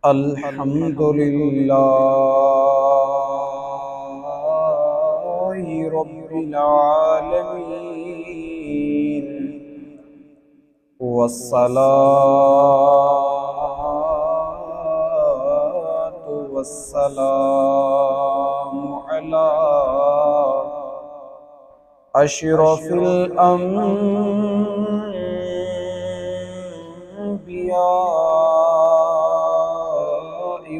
अल्हम्दुलिल्लाहि रब्बिल आलमीन वस्सलातु वस्सलामु अला अशरफिल अंबिया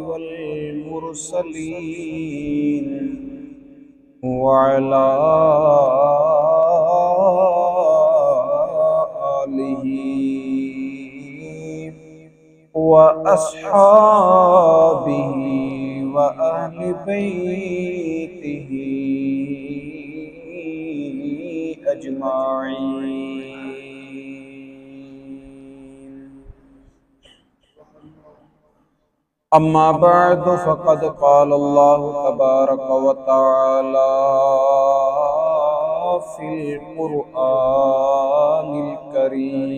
वल मुरसलीन वअला आलिहि व अस्हाबिहि व अहलि बैतिहि अजमाईन। अम्मा बअद फ़क़द क़ाल अल्लाहु तबारक व तआला फ़िल क़ुरआनिल करीम।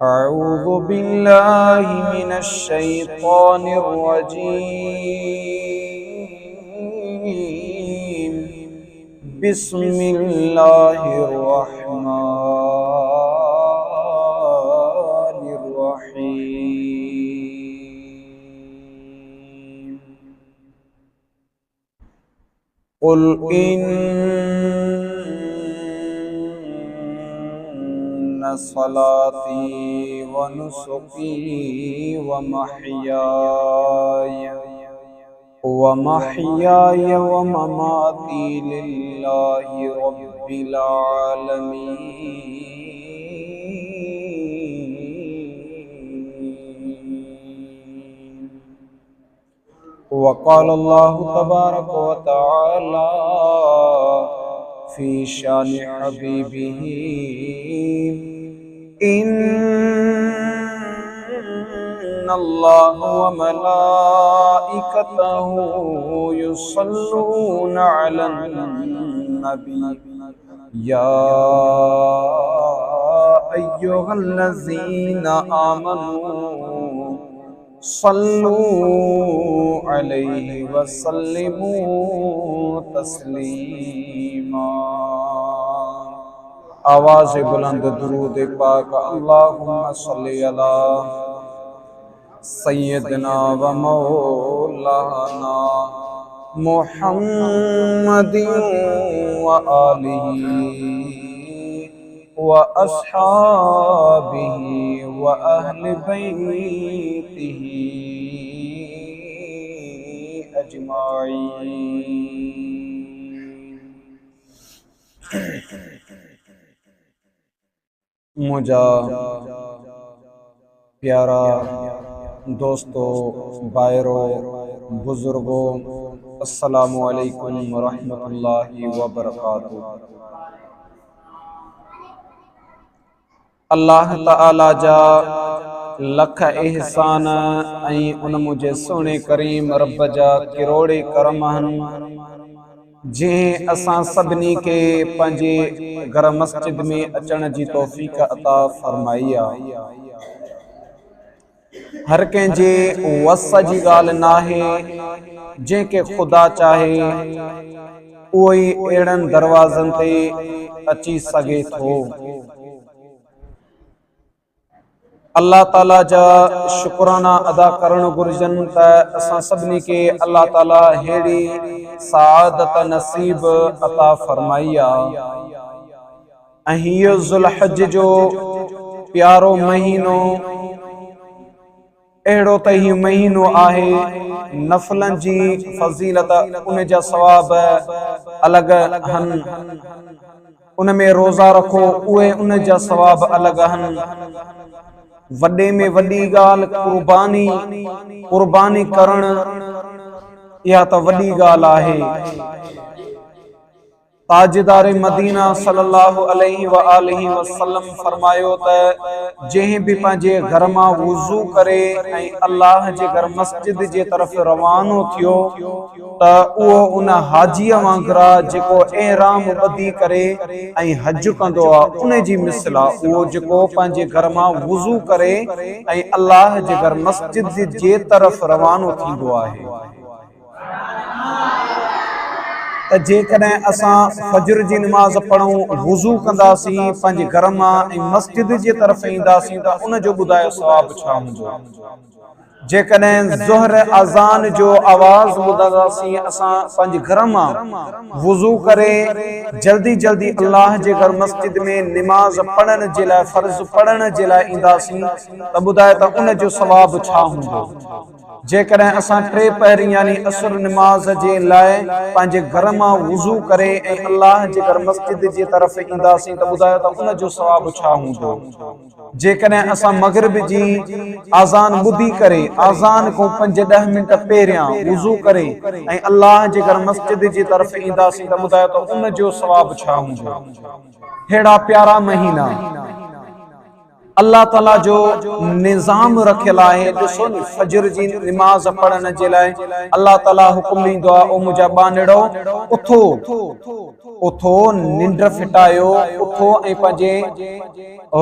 अऊज़ु बिल्लाहि मिनश शैतानिर रजीम। बिस्मिल्लाहिर रहमानिर रहीम। क़ुल इन्ना सलाती व नुसुकी व महयाय व ममाती लिल्लाहि रब्बिल आलमीन। व क़ाल अल्लाहु तबारक व तआला फ़ी शानि हबीबिही इन्नल्लाह व मलाइकतहु युसल्लूना अलन नबी या अय्युहल्लज़ीना आमनू सल्लू अलैहि व सल्लिमू तस्लीमा। आवाज़ बुलंद दुरूद पाक अल्लाहुम्मा सल्ली अला सय्यदना व मौलाना मुहम्मदिन व आलिहि व अस्हाबिहि व अहलि बैतिहि अजमाईन। मुझा प्यारा दोस्तों, बायरो, बुजुर्गों, अस्सलामु अलैकुम व रहमतुल्लाहि व बरकातुहू। अल्लाह ताला जा लख एहसान ऐं उन मुझे सोने करीम रब जा किरोड़े करम जे असां सभिनी के पंहिंजे घर मस्जिद में अचण जी तौफ़ीक़ अता फरमाई आहे। हर कंहिंजे वस जी ॻाल्हि नाहे, जंहिंखे ख़ुदा चाहे उहो ई अहिड़नि दरवाज़नि ते अची सघे थो। अल्लाह ताला जा शुक्राना अदा करण घुर्जनि त असां सभिनी के अल्लाह ताला हेड़ी सआदत नसीब अता फरमाई आहे। ऐं हीअ ज़ुल्हज जो प्यारो महीनो अहिड़ो त ही महीनो आहे, नफ़लनि जी फज़ीलत उन जा सवाब अलॻि हन, उन में रोज़ा रखो उहे उन जा सवाब अलॻि हन। वॾे में वॾी ॻाल्हि कुर्बानी करण, इहा त वॾी ॻाल्हि आहे। ताजदार मदीना सल्लल्लाहु अलैहि व आलिहि वसल्लम फरमायो त जंहिं भी पंहिंजे घर मां वुज़ू करे ऐं अल्लाह जे घर मस्जिद जे तरफ़ रवानो थियो त उहो उन हाजीअ वांगुरु जेको एहराम ॿधी करे ऐं हज कंदो आहे उन जी मिसल आहे उहो जेको पंहिंजे घर मां वुज़ू करे ऐं अल्लाह जे घर मस्जिद जे तरफ़ रवानो थींदो आहे। त जेकॾहिं असां फजर जी नमाज़ पढ़ूं वुज़ू कंदासीं पंहिंजे घर मां ऐं मस्जिद जे तरफ़ ईंदासीं त उन जो ॿुधायो सवाब छा हूंदो। जेकॾहिं ज़ोहर अज़ान जो आवाज़ ॿुधंदासीं असां पंहिंजे घर मां वुज़ू करे जल्दी जल्दी अल्लाह जे घर मस्जिद में नमाज़ पढ़ण जे लाइ फर्ज़ पढ़ण जे लाइ ईंदासीं त ॿुधायो त उन जो सवाब छा हूंदो। जेकॾहिं असां 3 पहर यानी असर नमाज़ जे लाइ पंहिंजे घर मां वुज़ू करे ऐं अल्लाह जे घर मस्जिद जे तरफ़ ईंदासीं त ॿुधायो त उन जो सवाब छा हूंदो। जेकॾहिं असां मग़रिब जी आज़ान ॿुधी करे आज़ान खां 5-10 मिंट पहिरियां वुज़ू करे ऐं अल्लाह जे घर मस्जिद जे तरफ़ ईंदासीं त ॿुधायो त उन जो सवाब छा हूंदो। हेड़ा प्यारा महीना अल्लाह ताला जो निज़ाम रखियल आहे। ॾिसो न फजर जी नमाज़ पढ़ण जे लाइ अल्लाह ताला हुकुम ॾींदो आहे ओ मुंहिंजा बानड़ो उथो उथो निंड फिटायो उथो ऐं पंहिंजे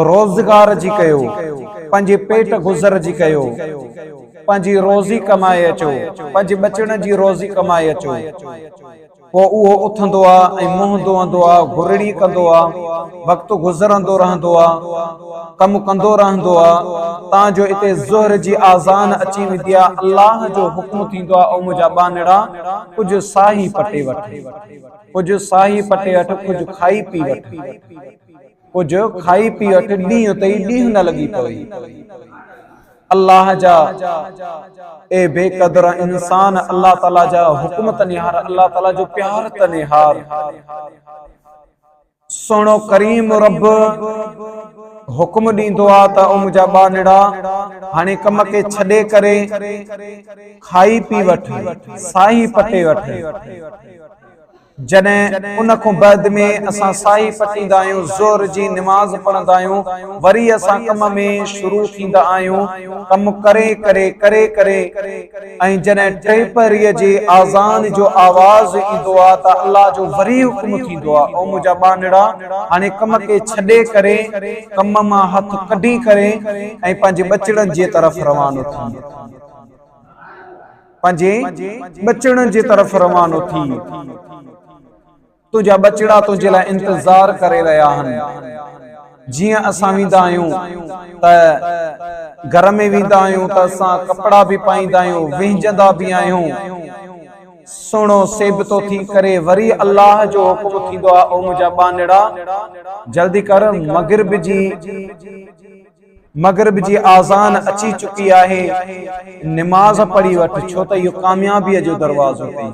रोज़गार जी कयो पंहिंजे पेट गुज़र जी कयो पंहिंजी रोज़ी कमाए अचो पंहिंजे बचड़नि जी रोज़ी कमाए अचो। पोइ उहो उथंदो आहे ऐं मुंहुं धोअंदो आहे घुरड़ी कंदो आहे वक़्तु गुज़रंदो रहंदो आहे कमु कंदो रहंदो आहे। तव्हांजो हिते ज़ोहर जी आज़ान अची वेंदी आहे अल्लाह जो हुकुम थींदो आहे ओ मुंहिंजा बानड़ा कुझु साही पटे वठ कुझु साही पटे वठ कुझु खाई पी वठ कुझु खाई पी वठ ॾींहुं ताईं ॾींहुं न लॻी पई। अल्लाह जा ए बेक़दर इंसान अल्लाह ताला जा हुकुम त निहार अल्लाह ताला जो प्यार त निहार। सोनो करीम रब हुकुम ॾींदो आहे त ओ मुंहिंजा बानड़ा हाणे कम खे छॾे करे खाई पी वठ साही पटे वठ। जॾहिं उन खां बाद में असां साही पटींदा आहियूं ज़ोहर जी नमाज़ पढ़ंदा आहियूं वरी असां कम में शुरू थींदा आहियूं कम करे करे करे करे ऐं जॾहिं 3 पहरीअ जे आज़ान जो आवाज़ ईंदो आहे त अल्लाह जो वरी हुकुम थींदो आहे ओ मुंहिंजा बानड़ा हाणे कम खे छॾे करे कम मां हथ कढी करे ऐं पंहिंजे बचड़नि जे तरफ़ रवानो थी पंहिंजे बचड़नि जे तरफ़ रवानो थी। तुंहिंजा बचड़ा तुंहिंजे लाइ इंतज़ार करे रहिया आहिनि। जीअं असां वेंदा आहियूं त घर में वेंदा आहियूं त असां कपिड़ा बि पाईंदा आहियूं विझंदा बि आहियूं सुहिणो सेबतो थी करे वरी अल्लाह जो हुकुम थींदो आहे ओ मुंहिंजा बानड़ा जल्दी कर मग़रिब जी आज़ान अची चुकी आहे नमाज़ पढ़ी वठ छो त इहो कामयाबीअ जो दरवाज़ो अथई।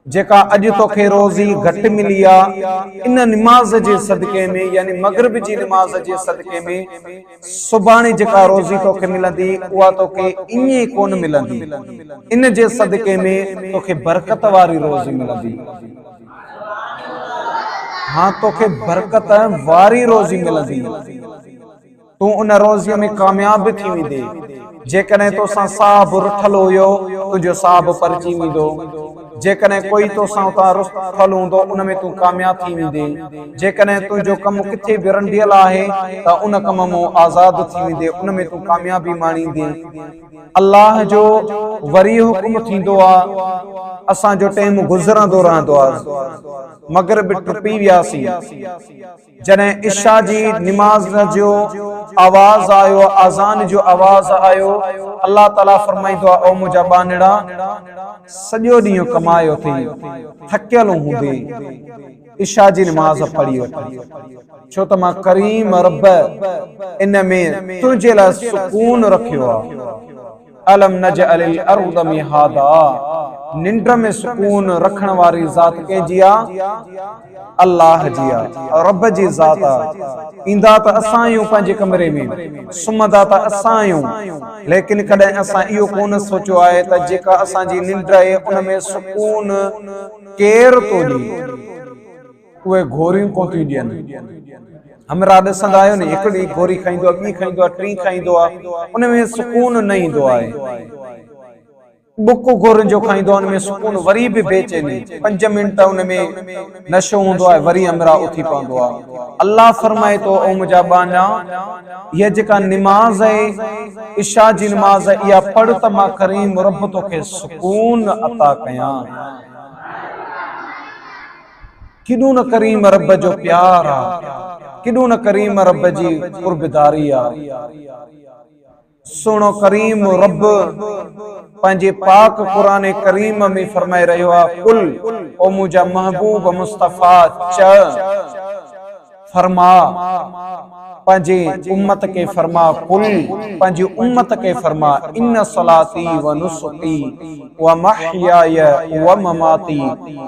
जेका अॼु तोखे रोज़ी घटि मिली आहे इन नमाज़ जे सदके में यानी मग़रिब जी नमाज़ जे सदके में सुभाणे जेका रोज़ी तोखे मिलंदी उहा तोखे ईअं कोन मिलंदी इन जे सदके में तोखे बरकत वारी रोज़ी मिलंदी। हाँ तोखे बरकत वारी रोज़ी मिलंदी तूं उन रोज़ीअ में कामयाब थी वेंदे। जेकॾहिं तोसां साहब रुठल हुयो तुंहिंजो साहब परची वेंदो जेकॾहिं कोई तोसां उतां रुठल हूंदो उन में तूं कामयाब थी वेंदे। जेकॾहिं तुंहिंजो कमु किथे बि रंडियल आहे त उन कम मां आज़ाद थी वेंदे उन में तूं कामयाबी माणींदे। अल्लाह जो वरी हुकुम थींदो आहे असांजो टाइम गुज़रंदो रहंदो आहे मग़रिब टुपी वियासीं जॾहिं इशा जी नमाज़ जो आवाज़ आयो आज़ान जो आवाज़ आयो अल्लाह ताला फरमाईंदो आहे ओ मुंहिंजा बानड़ा सॼो ॾींहुं कमायो अथई थकियल हूंदे इशा जी नमाज़ पढ़ी वठ छो त मां करीम रब इन में तुंहिंजे लाइ सुकून रखियो आहे। अलम नजअलिल अर्द मिहादा निंड में सुकून रखण वारी ज़ात कंहिंजी आहे अल्लाह जी आहे रब जी ज़ात आहे। ईंदा त असां आहियूं पंहिंजे कमरे में सुम्हंदा त असां आहियूं लेकिन कॾहिं असां इहो कोन सोचियो आहे त जेका असांजी निंड आहे उन में सुकून केरु थो ॾिए उहे घोरियूं कोन थियूं ॾियनि। हमरा ॾिसंदा आहियो न, हिकिड़ी गोरी खाईंदो आहे, ॿी खाईंदो आहे, टी खाईंदो आहे, उन में सुकून न ईंदो आहे। बुक घोरनि जो खाईंदो आहे, उन में सुकून, वरी बि बेचैनी, 5 मिंट उन में नशो हूंदो आहे, वरी हमरा उथी पवंदो आहे। अल्लाह फरमाए थो, ओ मुंहिंजा बाना, इहा जेका निमाज़ आहे, इशा जी निमाज़ आहे, इहा पढ़ त मां करीम रब तोखे सुकून अता कयां। केॾो न करीम रब जो प्यार आहे, केॾो न करीम रब जी कुर्बदारी आहे। सुहिणो करीम रब पंहिंजे पाक क़ुरान करीम में फरमाए रहियो आहे, कुल ओ मुंहिंजा महबूब मुस्तफ़ा चए, फरमा पंहिंजे उम्मत के फरमा, कुल पंहिंजी उम्मत के फरमा, इन सलाती व नुसुकी व महयाय व ममाती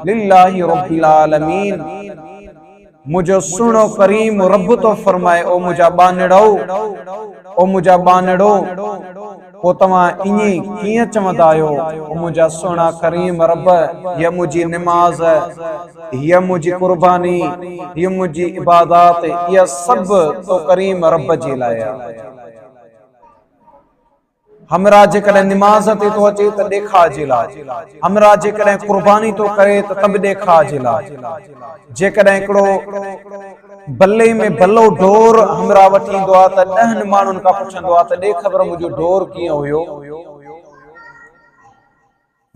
लिल्लाहि रब्बिल आलमीन। मुझो सुनो करीम रब तो फरमाए, ओ मुझा बानड़ो, ओ मुझा बानड़ो, ओ तव्हां इएं कीअं चवंदा आहियो? ओ मुझा सुहिणा करीम रब, हीअ मुंहिंजी निमाज़, हीअ मुंहिंजी कुर्बानी, हीअ मुंहिंजी इबादत, इहा सभु तो करीम रब जे लाइ आहे। हमरा जेकॾहिं निमाज़ ते तो अचे त ॾेखा जे लाइ, हमरा जेकॾहिं कुर्बानी तो करे त तब ॾेखा जे लाइ। जेकॾहिं हिकिड़ो बल्ले में भलो ढोर हमरा वठी ईंदो आहे त 10 माण्हुनि खां पुछंदो आहे त ॾे ख़बर मुंहिंजो ढोर कीअं हुयो।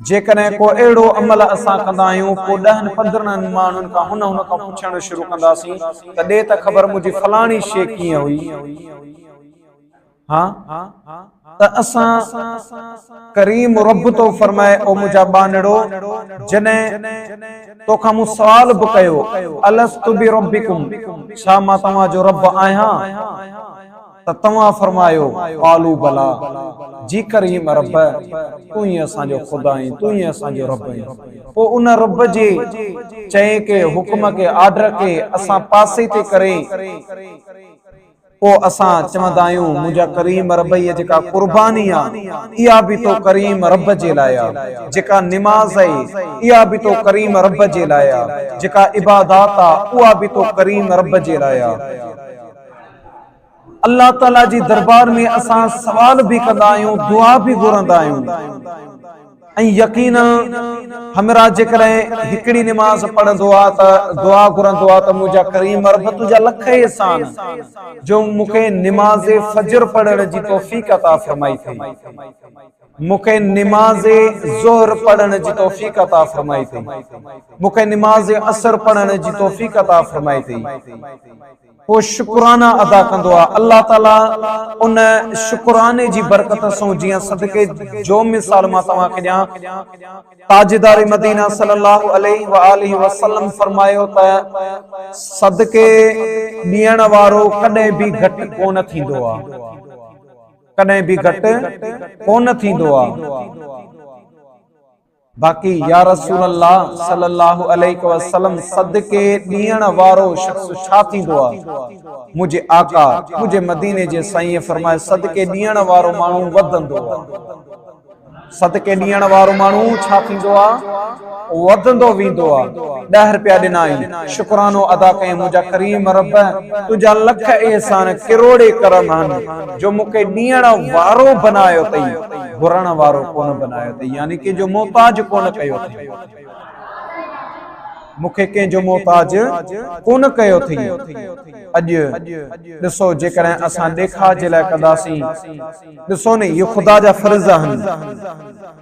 जेकॾहिं को अहिड़ो अमल असां कंदा आहियूं, पोइ 10-15 माण्हुनि खां हुन खां पुछणु शुरू कंदासीं त ॾे त ख़बर मुंहिंजी फलाणी शइ कीअं हुई। त असां करीम रब तो फरमाए, ओ मुंहिंजा बानड़ो, जॾहिं तोखां मूं सवाल बि कयो, अलस्तु बि रब्बिकुम, छा मां तव्हांजो रब आहियां? त तव्हां फरमायो, क़ालू बला, जी करीम रब, तूं ई असांजो ख़ुदा आहीं, तूं ई असांजो रब आहीं। पोइ उन रब जे चए के हुक्म के आर्डर के असां पासे ते करे पोइ असां चवंदा आहियूं, मुंहिंजा करीम रब, इहा जेका कुर्बानी आहे इहा बि तो करीम रब जे लाइ आहे। जेका निमाज़ आहे इहा बि तो करीम रब जे लाइ आहे। जेका इबादत आहे उहा बि तो करीम रब जे लाइ आहे। अल्लाह ताला जी दरबार में असां सवाल भी कंदा आहियूं, दुआ भी घुरंदा आहियूं। ऐं यकीन हमरा जेकॾहिं हिकिड़ी निमाज़ पढ़ंदो आहे त दुआ घुरंदो आहे त मुंहिंजा करीम रब तुंहिंजा लख एहसान जो मूंखे निमाज़ फजर पढ़ण जी तौफ़ीक़ अता फरमाई थई, मूंखे निमाज़ ज़ोहर पढ़ण जी तौफ़ीक़ अता फरमाई थई, मूंखे निमाज़ असर पढ़ण जी तौफ़ीक़ अता फरमाई थई। पोइ शुक्राना अदा कंदो आहे। अल्लाह ताला उन शुक्राने जी बरकत सां, जीअं सदके जो मिसाल मां तव्हांखे ॾियां, ताजदार मदीना सल्लल्लाहु अलैहि व आलिहि वसल्लम फरमायो त सदके ॾियण वारो कॾहिं बि घटि कोन थींदो आहे, कॾहिं बि घटि कोन थींदो आहे। बाक़ी या रसूल अल्लाह सल्लल्लाहु अलैहि वसल्लम, सदके ॾियण वारो शख्स छा थींदो आहे? मुंहिंजे आका मुंहिंजे मदीने जे साईं फरमाए, सदके ॾियण वारो माण्हू वधंदो आहे। सदके ॾियण वारो माण्हू छा थींदो आहे? वधंदो वेंदो आहे। 10 रुपया ॾिना आहिनि, शुक्रानो अदा कयूं, मुंहिंजा करीम रब तुंहिंजा लख एहसान किरोड़े करम आहिनि जो मूंखे ॾियण वारो बनायो अथई, घुरण वारो कोन बनायो अथई, यानी कि जो मोहताज कोन कयो अथई, मूंखे कंहिंजो मोहताज कोन कयो अथई। अॼु ॾिसो, जेकॾहिं असां ॾेखा जे लाइ कंदासीं, ॾिसो न, इहो ख़ुदा जा फर्ज़ आहिनि,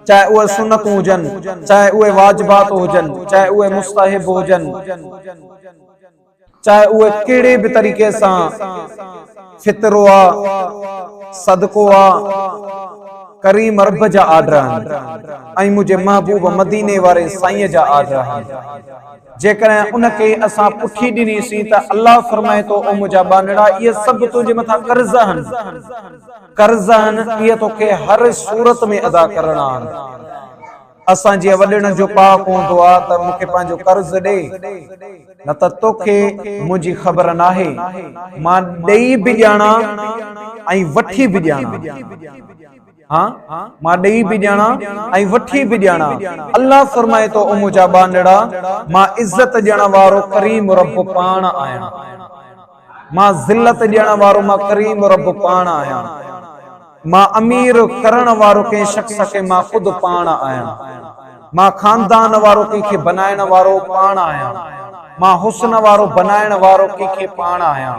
चाहे उहे सुन्नतूं हुजनि, चाहे उहे वाजिबात हुजनि, चाहे उहे मुस्तहिब हुजनि, चाहे उहे कहिड़े बि तरीक़े सां फितरो आहे, सदको आहे, करीम रब जा आर्डर आहिनि ऐं मुंहिंजे महबूब मदीने वारे साईं जा आर्डर आहिनि। जेकॾहिं उनखे असां पुठी ॾिनीसीं त अल्लाह फरमाए थो, ओ मुंहिंजा बानड़ा, इहे सभु तुंहिंजे मथां कर्ज़ आहिनि, कर्ज़ आहिनि, इहे तोखे हर सूरत में अदा करणा आहिनि। असां जीअं वॾड़नि जो पाक हूंदो आहे त मूंखे पंहिंजो कर्ज़ ॾे, न त तोखे मुंहिंजी ख़बर नाहे, मां ॾेई बि ॼाणा ऐं वठी बि ॼाणा। हाँ मां ॾेई बि ॼाणा ऐं वठी बि ॼाणा। अल्लाह फरमाए तो ओ मुंहिंजा बांदड़ा मां इज़त ॾियण वारो करीम रब पाण आहियां। मां ज़िल्लत ॾियण वारो मां करीम रब पाण आहियां। मां अमीर करण वारो कंहिं शख्स खे मां ख़ुदि पाण आहियां। मां खानदान वारो कंहिंखे बनाइण वारो पाण आहियां। मां हुस्न वारो बनाइण वारो कंहिंखे पाण आहियां।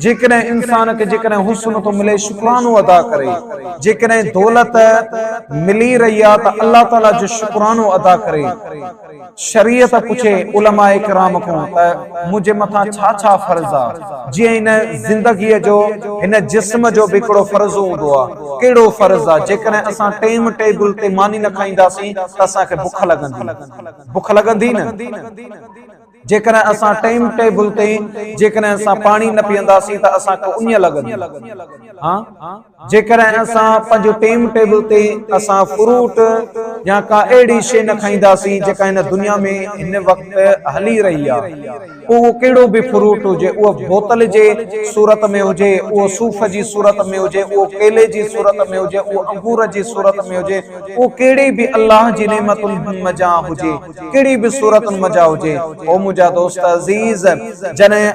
जेकॾहिं इंसान खे जेकॾहिं हुस्न तो मिले शुक्रानो अदा करे, जेकॾहिं दौलत मिली रही आहे त अल्लाह ताला जो शुक्रानो अदा करे। शरीयत पुछे उलमा इकराम खां त मुझे मथा छा छा फर्ज आ, जीअं इन ज़िंदगीअ जो इन जिस्म जो भी हिकिड़ो फर्ज हूंदो आहे। कहिड़ो फर्ज आहे? जेकॾहिं असां टाइम टेबल ते मानी न खाईंदासीं त असांखे बुख लॻंदी। बुख लॻंदी न। जेकॾहिं असां टाइम टेबल ते जेकॾहिं असां पानी न पीअंदासीं त असांखे उञ लॻंदी। हाँ जेकॾहिं असां पंहिंजो टाइम टेबल ते असां फ्रूट या का अहिड़ी शइ न खाईंदासीं जेका हिन दुनिया में हिन वक़्तु हली रही आहे, उहो कहिड़ो बि फ्रूट हुजे, उहो बोतल जे सूरत में हुजे, उहो सूफ़ जी सूरत में हुजे, उहो केले जी सूरत में हुजे, उहो अंगूर जी सूरत में हुजे, उहो कहिड़ी बि अल्लाह जी नेमतुनि मजा हुजे, कहिड़ी बि सूरतुनि मजा हुजे। ओ मुंहिंजा दोस्त अज़ीज़, जॾहिं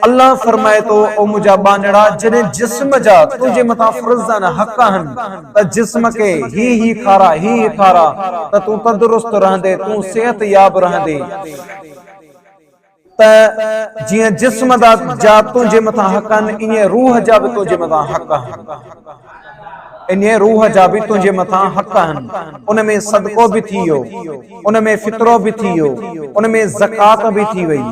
अल्लाह फरमाए तो ओ मुंहिंजा बांदड़ा जॾहिं जिस्म जा तुंहिंजे मथां फर्ज़ आहिनि, हक़ आहिनि, त जिस्म खे ही खारा ही खारा त तूं तंदुरुस्त रहंदे, तूं सेहत याब रहंदे। त जियां जिस्म जा तुंहिंजे मथां हक़ आहिनि, ईअं रूह जा बि तुंहिंजे मथां हक़ आहिनि। इन रूह जा भी तुझे मथा हक़ आहिनि। उनमें सदको भी थी वियो, उनमें फितरो भी थी वियो, उनमें ज़कात भी थी वई,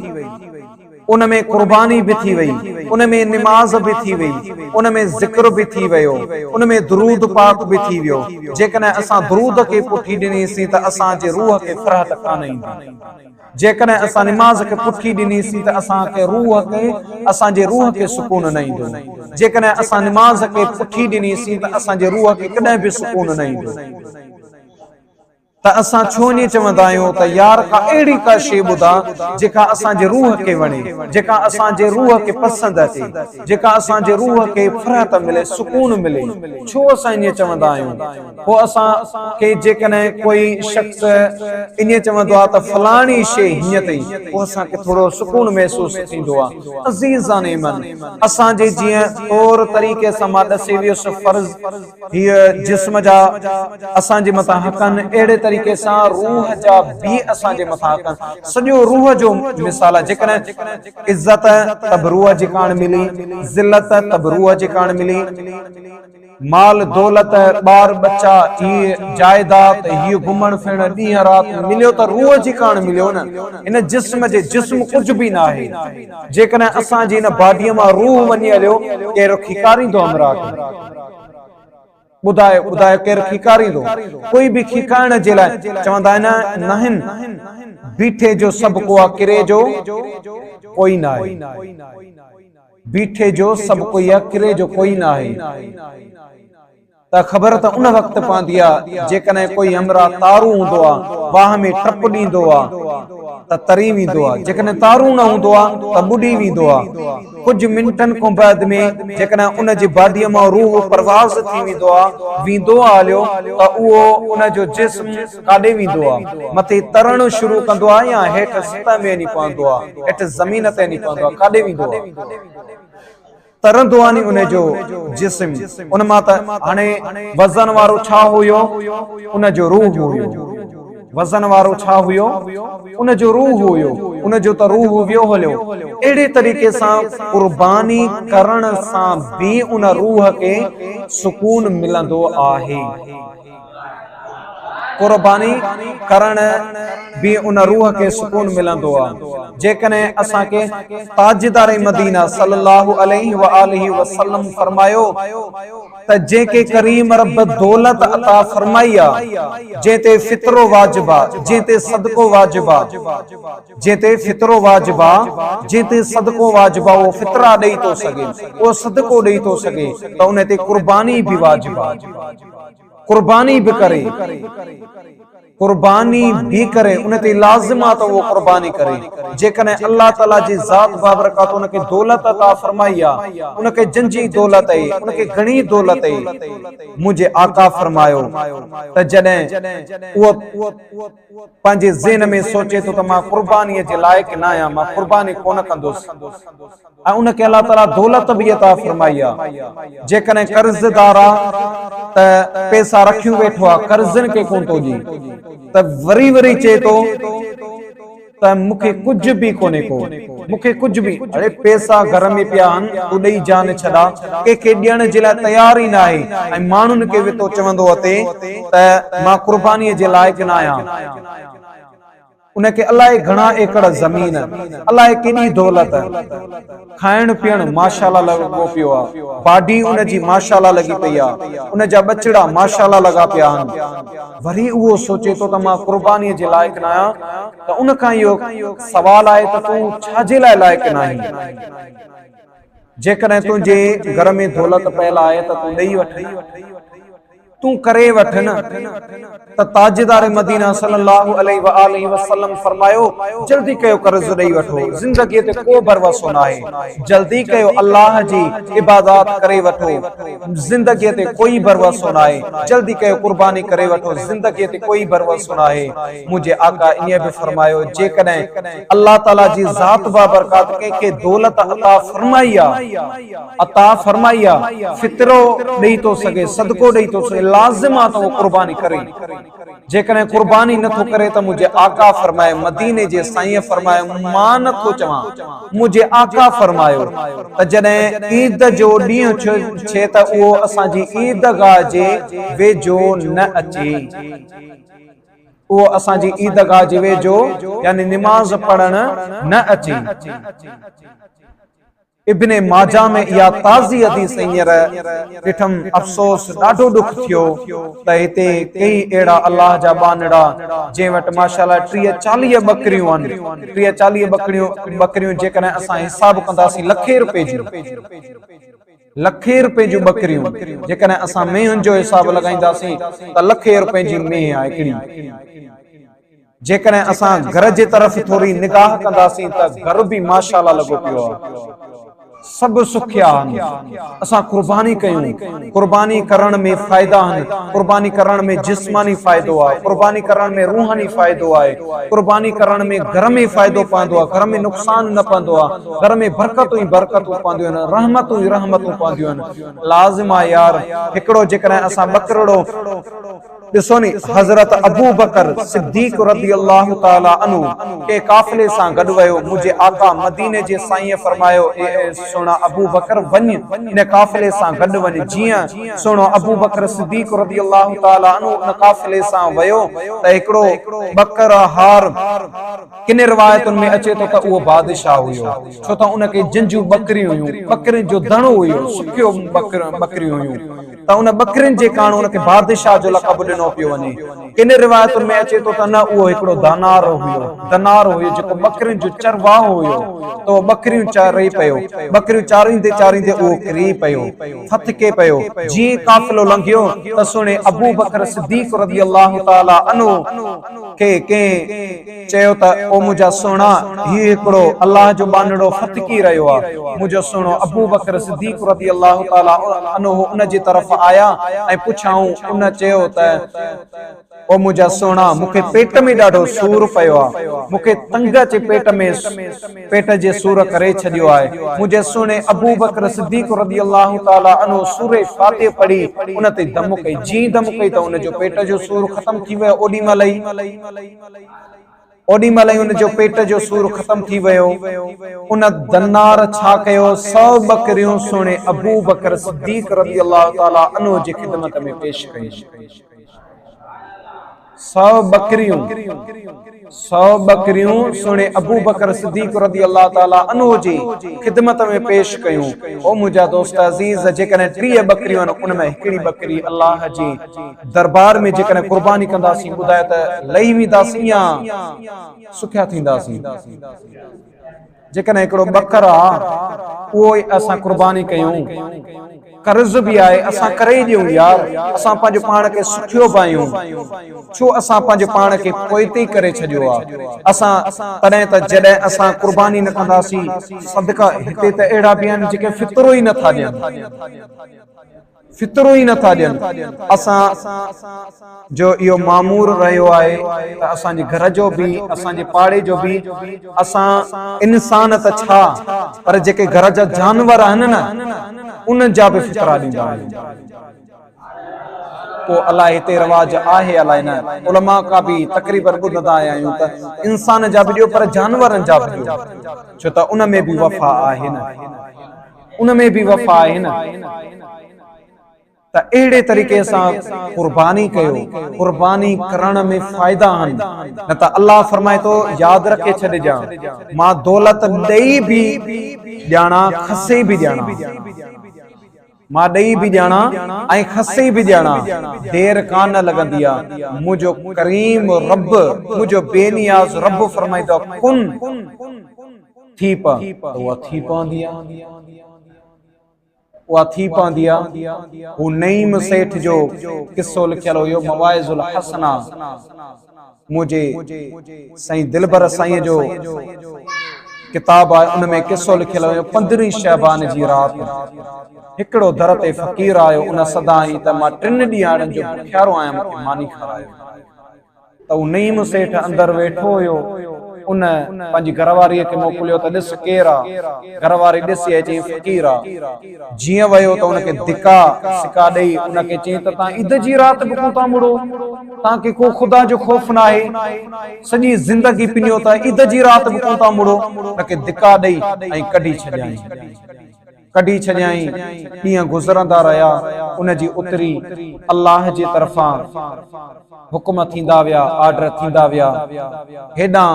उनमें कुर्बानी भी थी वई, उनमें निमाज भी थी वई, उनमें ज़िक्र भी थी वियो, उनमें दुरूद पाक भी थी वियो। जेकॾहिं असां दुरूद खे पुठी ॾिनीसीं त असांजे रूह खे फ़रहत कान ईंदी। जेकॾहिं असां निमाज़ खे पुठी ॾिनीसीं त असांखे असांजे रूह खे सुकून न ईंदो। जेकॾहिं असां निमाज़ खे पुठी ॾिनीसीं त असांजे रूह खे कॾहिं बि सुकून न ईंदो। त असां छो ईअं चवंदा आहियूं त यार का अहिड़ी का शइ ॿुधा जेका असांजे रूह खे वणे, जेका असांजे रूह खे पसंदि अचे, जेका असांजे रूह खे फ़रहत मिले, सुकून मिले। छो असां ईअं चवंदा आहियूं? पोइ असांखे जेकॾहिं कोई शख़्स ईअं चवंदो आहे त फलाणी शइ हीअं अथई, पोइ असांखे थोरो सुकून महसूसु थींदो आहे। अज़ीज़ान ईमान, असांजे जीअं तौर तरीक़े सां मां ॾसे वियुसि फर्ज़ हीअ जिस्म जा असांजे मथां हक़ आहिनि, अहिड़े तरीक़े सां रूह जा भी असांजे मथां हक़ आहिनि। सॼो रूह जो मिसाल आहे। जेकॾहिं इज़त तब रूह जे कारण मिली, ज़िल्लत तब रूह जे कारण मिली, माल दौलत ॿार बच्चा हीअ जायदाद हीअ घुमण फिरण ॾींहं राति मिलियो त रूह जे कारण मिलियो न। इन जिस्म जे जिस्म कुझु बि न आहे। जेकॾहिं असांजी इन बॉडीअ मां रूह वञी हलियो, केरु खिकारींदो हमरा खे? ॿुधायो ॿुधायो केरु खिकारींदो? कोई बि खिकाइण जे लाइ चवंदा आहिनि बीठे जो सभु को आहे, किरे जो कोई न आहे। बीठे जो सभु कोई आहे, किरे जो कोई न आहे। त ख़बर त उन वक़्तु पवंदी आहे जेकॾहिं कोई हमरा तारू हूंदो आहे, बाह में टप ॾींदो आहे त तरी वेंदो आहे। जेकॾहिं तारू न हूंदो आहे त ॿुॾी वेंदो आहे। कुझु मिंटनि खां बाद में जेकॾहिं उन जी बॉडीअ मां रूह परवाज़ थी वेंदो आहे, वेंदो आहे हलियो, त उहो उन जो जिस्म काॾे वेंदो आहे? मथे तरणु शुरू कंदो आहे या हेठि सतह में वञी पवंदो आहे, हेठि ज़मीन ते वञी पवंदो आहे? काॾे वेंदो आहे? तरंदो आहे नी उन जो जिस्म। उन मां त हाणे वज़न वारो छा हुयो? उन जो रूह हुयो। वज़न वारो छा हुयो? उन जो रूह हुयो। उन जो त रूह वियो हलियो। अहिड़े तरीक़े सां कुर्बानी करण सां भी उन रूह खे सुकून मिलंदो आहे। कुर्बानी करण भी उन रूह खे सुकून मिलंदो आहे। जेकॾहिं असांखे ताजदार मदीना सल्लल्लाहु अलैहि व आलिहि वसल्लम फरमायो त जेके करीम रब दौलत अता फरमाई आहे, जंहिंते फितरो वाजिब आहे, जंहिंते सदको वाजिब आहे, जंहिंते फितरो वाजिब आहे, जंहिंते सदको वाजिब आहे, उहो फितरा ॾेई थो सघे, उहो सदको ॾेई थो सघे, त उन ते कुर्बानी भी वाजिब आहे। कुर्बानी भी करे, कुर्बानी भी करे उन ते लाज़िम आहे त उहो कुर्बानी करे। जेकॾहिं अल्लाह ताला जी ज़ात बाबरकात उनखे दौलत अता फरमाई आहे, उनखे जंजी दौलत आहे, उनखे घणी दौलत आहे, मुंहिंजे आका फरमायो त जॾहिं उहो पंहिंजे ज़हन में सोचे थो त मां कुर्बानीअ जे लाइक़ न आहियां, मां कुर्बानी कोन कंदुसि, ऐं उनखे अल्लाह ताला दौलत बि अता फरमाई आहे। जेकॾहिं कर्ज़दार आहे त पैसा रखियूं वेठो आहे, कर्ज़नि खे कोन थो ॾे, त वरी वरी चए थो त मूंखे कुझु बि कोन्हे को, मूंखे कुझु बि, अरे पैसा घर में पिया आहिनि, तूं ॾेई जान छॾा, कंहिंखे ॾियण जे लाइ तयार ई न आहे, ऐं माण्हुनि खे बि तो चवंदो अथे त मां कुर्बानीअ जे लाइक़ न आहियां। उनखे अलाए घणा एकड़ ज़मीन, अलाए केॾी दौलत, खाइण पीअण माशाअल्लाह लॻो पियो आहे, बाडी उनजी माशाअल्लाह लॻी पई आहे, उनजा बचड़ा माशाअल्लाह लॻा पिया आहिनि, वरी उहो सोचे थो त मां कुर्बानीअ जे लाइक़ न आहियां, त उन खां इहो सवाल आहे त तूं छाजे लाइ लाइक़ न आहीं? जेकॾहिं तुंहिंजे घर में दौलत पयल आहे त तूं ॾेई वठ, तूं करे वठ न। त ताजदार मदीना सल्लल्लाहु अलैहि वसल्लम फरमायो, जल्दी कयो कर्ज ॾेई वठो, ज़िंदगीअ ते को भरवसो न आहे, जल्दी कयो अल्लाह जी इबादत करे वठो, ज़िंदगीअ ते कोई भरवसो न आहे, जल्दी कयो कुर्बानी करे वठो, ज़िंदगीअ ते कोई भरवसो न आहे। मुंहिंजे आका ईअं बि फरमायो, जेकॾहिं अल्लाह ताला जी ज़ात बाबरकात कंहिंखे दौलत अता फरमाई आहे, फितरो ॾेई थो सघे, सदको ॾेई थो सघे, लाज़िम आहे त उहो कुर्बानी करे। जेकॾहिं कुर्बानी नथो करे त मुंहिंजे आका फरमाए, मदीने जे साईं फरमाए, मां नथो चवां, मुंहिंजे आका फरमायो त जॾहिं ईद जो ॾींहुं थिए त उहो असांजी ईदगाह जे वेझो न अचे, उहो असांजी ईदगाह जे वेझो यानी निमाज़ पढ़ण न अचे। इब्ने माजा में इहा ताज़ी हदीस हींअर ॾिठम, अफ़सोस ॾाढो ॾुख थियो त हिते कई अहिड़ा अल्लाह जा बानड़ा जंहिं वटि माशाअल्लाह 30-40 बकरियूं आहिनि, 30-40 बकरियूं जेकॾहिं असां हिसाब कंदासीं लखे रुपए जूं बकरियूं, जेकॾहिं असां मेहुनि जो हिसाब लॻाईंदासीं त लखे रुपए जी मेह आहे हिकिड़ी। जेकॾहिं असां घर जे तरफ़ थोरी निगाह कंदासीं त घर बि माशाअल्लाह लॻो पियो आहे, सभु सुखिया आहिनि। असां कुर्बानी कयूं, कुर्बानी करण में फ़ाइदा आहिनि, कुर्बानी करण में जिस्मानी फ़ाइदो आहे, कुर्बानी करण में रूहानी फ़ाइदो आहे, कुर्बानी करण में घर में फ़ाइदो पवंदो आहे, घर में नुक़सान न पवंदो आहे, घर में बरकतूं ई बरकतूं पवंदियूं आहिनि, रहमतूं ई रहमतूं पवंदियूं आहिनि। लाज़िम आहे यार, हिकिड़ो जेकॾहिं असां बकरो ॾिसो नी, हज़रत अबू बकर सिद्दीक़ रज़ियल्लाहु ताला अन्हु के काफ़िले सां गॾु वियो, मुंहिंजे आका मदीने जे साईं फरमायो, सोना अबू बकर वञ, इन काफ़िले सां गॾु वञ। जीअं सोना अबू बकर सिद्दीक़ रज़ियल्लाहु ताला अन्हु उन काफ़िले सां वियो त हिकिड़ो बकर हार, किन रिवायतुनि में अचे थो त उहो बादशाह हुयो, छो त उनखे जिंजूं बकरियूं हुयूं, बकरियुनि जो धणो हुयो, सुखियो बकरियूं हुयूं, त उन बकरियुनि जे कारण उनखे बादशाह जो लक़ब ॾिनो पियो वञे। किन रिवायतुनि में अचे थो त न उहो हिकिड़ो दानार हुयो जेको बकरियुनि जो चरवाहो हुयो, त उहो बकरियूं चारे पियो, बकरियूं चारींदे उहो किरी पियो, फतके पियो। जीअं काफ़िलो लंघियो त सुणे अबू बकर सिद्दीक़ रज़ियल्लाहु ताला अन्हु खे कंहिं चयो त ओ मुंहिंजा सोना, हीउ हिकिड़ो अल्लाह जो बानड़ो फतकी रहियो आहे। मुंहिंजो सोनो अबू बकर सिद्दीक़ रज़ियल्लाहु ताला अन्हु उन जी तरफ़ आया ऐं पुछाऊं, उन चयो त ओ मुंहिंजा सोना, मूंखे पेट में ॾाढो सूर पियो आहे, मूंखे तंग अचे पेट जे सूर करे छॾियो आहे। मुंहिंजे सोने अबू बकर सिद्दीक़ रज़ियल्लाहु ताला अन्हु सूरे फातिह पढ़ी उन ते दम कई, जीअं दम कई त उन जो पेट जो सूर ख़त्म थी वियो। ओॾी महिल ई उन जो पेट जो सूर ख़त्म थी वियो। उन दनार छा कयो, 100 बकरियूं सोने अबू बकर सिद्दीक़ रज़ियल्लाहु ताला अन्हु जी ख़िदमत में पेश कई। 100 बकरियूं सोने अबू बकर सिद्दीक़ रज़ियल्लाहु ताला अन्हु जी ख़िदमत में पेश कयूं। ओ मुंहिंजा दोस्त अज़ीज़, जेकॾहिं 30 बकरियूं आहिनि, उन में हिकिड़ी बकरी अल्लाह जी दरबार में जेकॾहिं कुर्बानी कंदासीं, ॿुधाए त लही वेंदासीं या सुखिया थींदासीं। जेकॾहिं हिकिड़ो बकर आहे, उहो असां कुर्बानी कयूं कर्ज भी आए असां करे ॾियूं यार, असां पंहिंजे पाण खे सुठियो पायूं, छो असां पंहिंजे पाण खे पोइते करे छॾियो आहे। असां तॾहिं त जॾहिं असां कुर्बानी न कंदासीं, सदका हिते त अहिड़ा बि आहिनि जेके फितरो ई नथा ॾियनि, फितरो ई नथा ॾियनि। असां जो इहो मामूर रहियो आहे त असांजे घर जो बि, असांजे पाड़े जो बि, असां इंसान त छा पर जेके घर जा जानवर आहिनि न उन जा बि फितरा ॾींदा आहियूं। पोइ अलाए हिते रवाज आहे अलाए न, उलमा का बि तक़रीबन ॿुधंदा आया आहियूं त इंसान जा बि ॾियो पर जानवरनि जा बि ॾियो, छो त उन में बि वफ़ा आहे न, उन में बि वफ़ा आहे न। त अहिड़े तरीक़े सां कुर्बानी कयो, कुर्बानी करण में फ़ाइदा आहिनि। न त अल्लाह फरमाए थो यादि रखे छॾिजां, मां दौलत ॾेई बि ॼाणा खसे बि ॼाणा, मां ॾेई बि ॼाणा ऐं खसे बि ॼाणा, देर कान लॻंदी आहे। मुंहिंजो करीम रब, मुंहिंजो बेनियाज़ रब फरमाईंदो कुन थी पा, उहा थी पवंदी आहे, उहा थी पवंदी आहे। हू नईम सेठ जो किस्सो लिखियल हुयो मवाइज़ुल हसना, मुंहिंजे साईं दिलबर साईं जो किताब आहे, उन में किस्सो लिखियल हुयो 15 शहबान जी राति हिकिड़ो दर ते फ़क़ीर आयो, उन सदाई त मां 3 ॾींहंनि जो बुखियारो आहियां, मूंखे मानी खारायो। त उहो नईम सेठ अंदरि वेठो हुयो, उन पंहिंजी घरवारीअ खे मोकिलियो त ॾिस केरु आहे। घरवारी ॾिसी चई फ़क़ीर आहे। जीअं वियो त उनखे धिका सिका ॾेई उनखे चई त तव्हां ईद जी राति बि कोन था मुड़ो, तव्हांखे को ख़ुदा जो ख़ौफ़ न आहे, सॼी ज़िंदगी पिनियो त ईद जी राति बि कोन था मुड़ो। उनखे धिका ॾेई ऐं कढी छॾियईं, कढी छॾियईं। ॾींहं गुज़रंदा रहिया, उनजी उतरी अल्लाह जे तरफ़ां हुकुम थींदा विया, ऑर्डर थींदा विया। हेॾां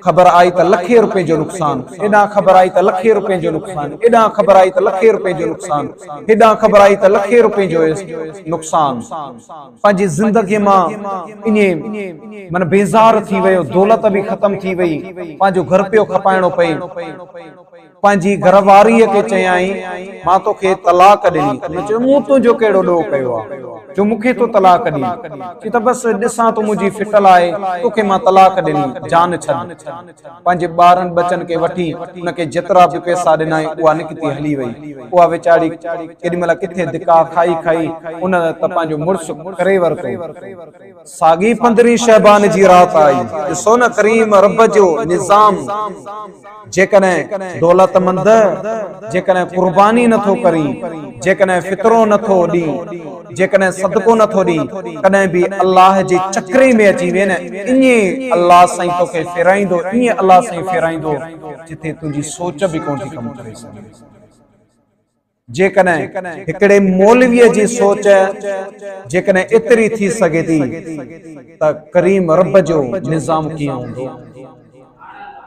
ख़बर आई त लखे रुपए जो नुक़सान, हेॾां ख़बर आई त लखे रुपए जो नुक़सान, हेॾां ख़बर आई त लखे रुपए जो नुक़सान, हेॾां ख़बर आई त लखे रुपए जो नुक़सान। पंहिंजी ज़िंदगीअ मां ईअं मन बेज़ार थी वियो, दौलत बि ख़तम थी वई, पंहिंजो घर पियो खपाइणो पए। पंहिंजी घरवारीअ खे चयाईं मां तोखे तलाक ॾिनी, मूं तुंहिंजो कहिड़ो ॾोह कयो आहे जो मूंखे तो तलाक ॾी, चई त बसि ॾिसां तो मुंहिंजी फिटल आहे, तोखे मां तलाक ॾिनी, जान छॾ। पंहिंजे ॿारनि बचनि खे वठी उनखे जेतिरा बि पैसा ॾिनाई उहा निकिती हली वई। उहा वेचारी केॾी महिल किथे धिका खाई खाई उन त पंहिंजो मुड़ुसु करे वरितो। साॻी 15 शहबान जी राति आई, ॾिसो न करीम रब जो निज़ाम। जेकॾहिं दौलतमंद जेकॾहिं कुर्बानी नथो करी, जेकॾहिं फितरो नथो ॾी, जेकॾहिं सदको नथो ॾी, कॾहिं बि अल्लाह जे चक्रे में अची वे न, ईअं अल्लाह साईं तोखे फेराईंदो, ईअं अल्लाह साईं फेराईंदो जिथे तुंहिंजी सोच बि कोन थी कमु करे सघे। जेकॾहिं हिकिड़े मौलवीअ जी सोच जेकॾहिं एतिरी थी सघे थी त करीम रब जो निज़ाम कीअं हूंदो।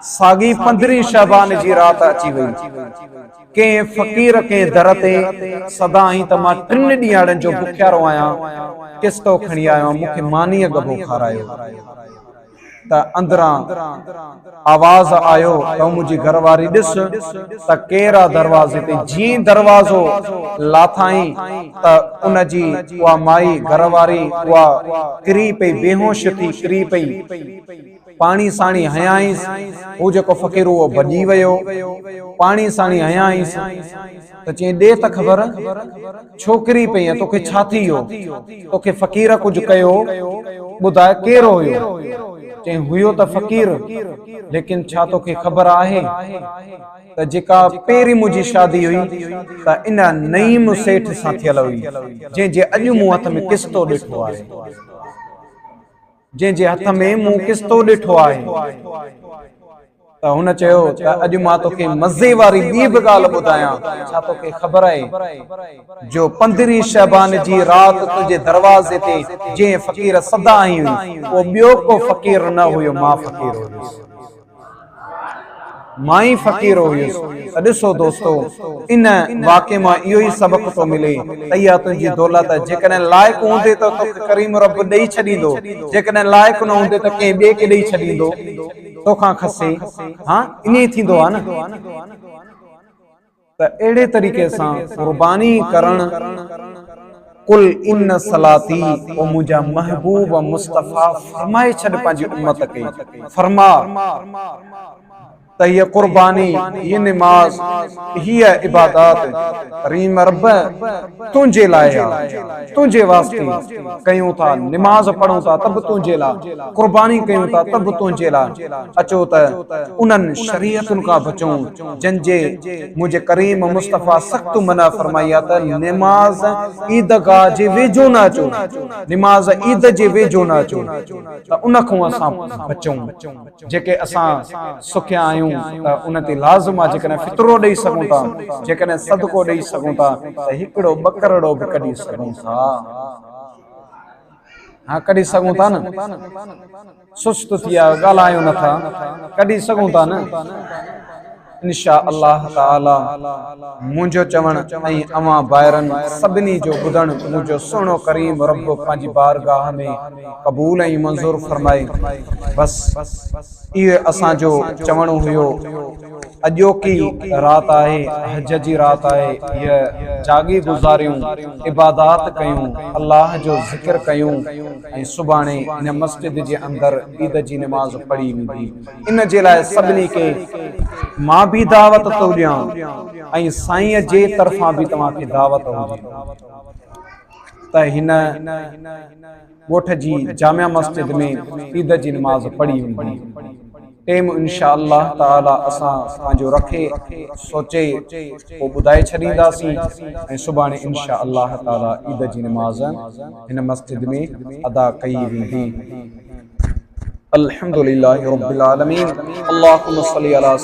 साॻी 15 शहबान जी राति अची वई, कंहिं फ़क़ीर खे दर ते सदाई त मां 3 ॾींहंनि जो बुखियारो आहियां, किस्तो खणी आयो, मूंखे मानीअ गबो खारायो। त अंदरां आवाज़ आयो त मुंहिंजी घरवारी ॾिस त केरु आहे दरवाज़े ते। जीअं दरवाज़ो लाथाई त उनजी उहा माई घरवारी उहा किरी पई, बेहोश थी किरी पई। पाणी साणी हयांईसि, हू जेको फ़क़ीर उहो भॼी वियो, पाणी साणी हयांईसि त चई ॾे त ख़बर छो किरी पई आहे, तोखे छा थी वियो, तोखे फ़क़ीर कुझु कयो, ॿुधाए केरु हुयो। चई हुयो त फ़क़ीर, लेकिन छा तोखे ख़बर आहे त जेका पहिरीं मुंहिंजी शादी हुई त इन नईम सेठ सां थियल हुई, जंहिंजे अॼु मूं हथ में किस्तो ॾिठो आहे, जंहिंजे हथ में मूं किस्तो ॾिठो आहे। त हुन चयो त अॼु मां तोखे मज़े वारी ॿी बि ॻाल्हि ॿुधायां, छा तोखे ख़बर आहे जो 15 शहबान जी राति तुंहिंजे दरवाज़े ते जंहिं फ़क़ीर सदा आई हुई, उहो ॿियो को फ़क़ीर न हुयो, मां फ़क़ीर हुयुसि, मां ई फ़क़ीर हुयुसि। त ॾिसो दोस्तो, इन वाक़े मां इहो ई सबक़ थो मिले त इहा तुंहिंजी दौलत जेकॾहिं लाइक़ु हूंदे त तोखे करीम रब ॾेई छॾींदो, जेकॾहिं लाइक़ु न हूंदे त कंहिं ॿिए खे ॾेई छॾींदो, तोखां खसे। हाँ ईअं ई थींदो आहे न। त अहिड़े तरीक़े सां क़ुर्बानी करण कुल इन सलाती ओ मुंहिंजा महबूब मुस्तफ़ा फरमाए छॾ पंहिंजी उम्मत खे फरमा त हीअ क़ुर्बानी हीअ निमाज़ हीअ इबादत करीम रब तुंहिंजे लाइ आहे तुंहिंजे वास्ते कयूं था निमाज़ पढ़ूं था तब तुंहिंजे लाइ क़ुर्बानी कयूं था तब तुंहिंजे लाइ अचो त उन्हनि शरीयतुनि खां बचूं जंहिंजे मुंहिंजे करीम मुस्तफ़ा सख़्त मना फरमाई आहे त निमाज़ ईदगाह जे वेझो न अचो निमाज़ ईद जे वेझो न अचो त उन खां असां बचूं जेके असां सुखिया आहियूं त उन ते लाज़िम आहे जेकॾहिं फितरो ॾेई सघूं था जेकॾहिं सदको ॾेई सघूं था त हिकिड़ो ॿकरड़ो बि कढी सघूं था हाँ कढी सघूं था न सुस्त थी विया ॻाल्हायूं नथा कढी सघूं था न इंशा अल्लाह ताला मुंहिंजो चवण ऐं अवां ॿाहिरनि सभिनी जो ॿुधण मुंहिंजो सुहिणो करीम रब पंहिंजी बारगाह में क़बूल ऐं मंज़ूर फरमाए बस इहे असांजो चवणो हुयो अॼोकी रात आहे हज जी रात आहे हीअ जागी गुज़ारियूं इबादात कयूं अल्लाह जो ज़िक्र कयूं ऐं सुभाणे इन मस्जिद जे अंदरि ईद जी निमाज़ पढ़ी वेंदी इन जे लाइ सभिनी खे मां भी दावत तो ॾियां ऐं साईं जे तरफ़ां भी तव्हांखे दावत हुजे त हिन ॻोठ जी जामिया मस्जिद में ईद जी निमाज़ पढ़ी वेंदी टेम इंशा अल्लाह ताला असां पंहिंजो रखे सोचे पोइ ॿुधाए छॾींदासीं ऐं सुभाणे इंशा अल्लाह ताला ईद जी निमाज़ हिन मस्जिद में अदा कई वेंदी अल्हम्दुलिल्लाहि रब्बिल आलमीन अल्लाहुम्मा सल्ली अला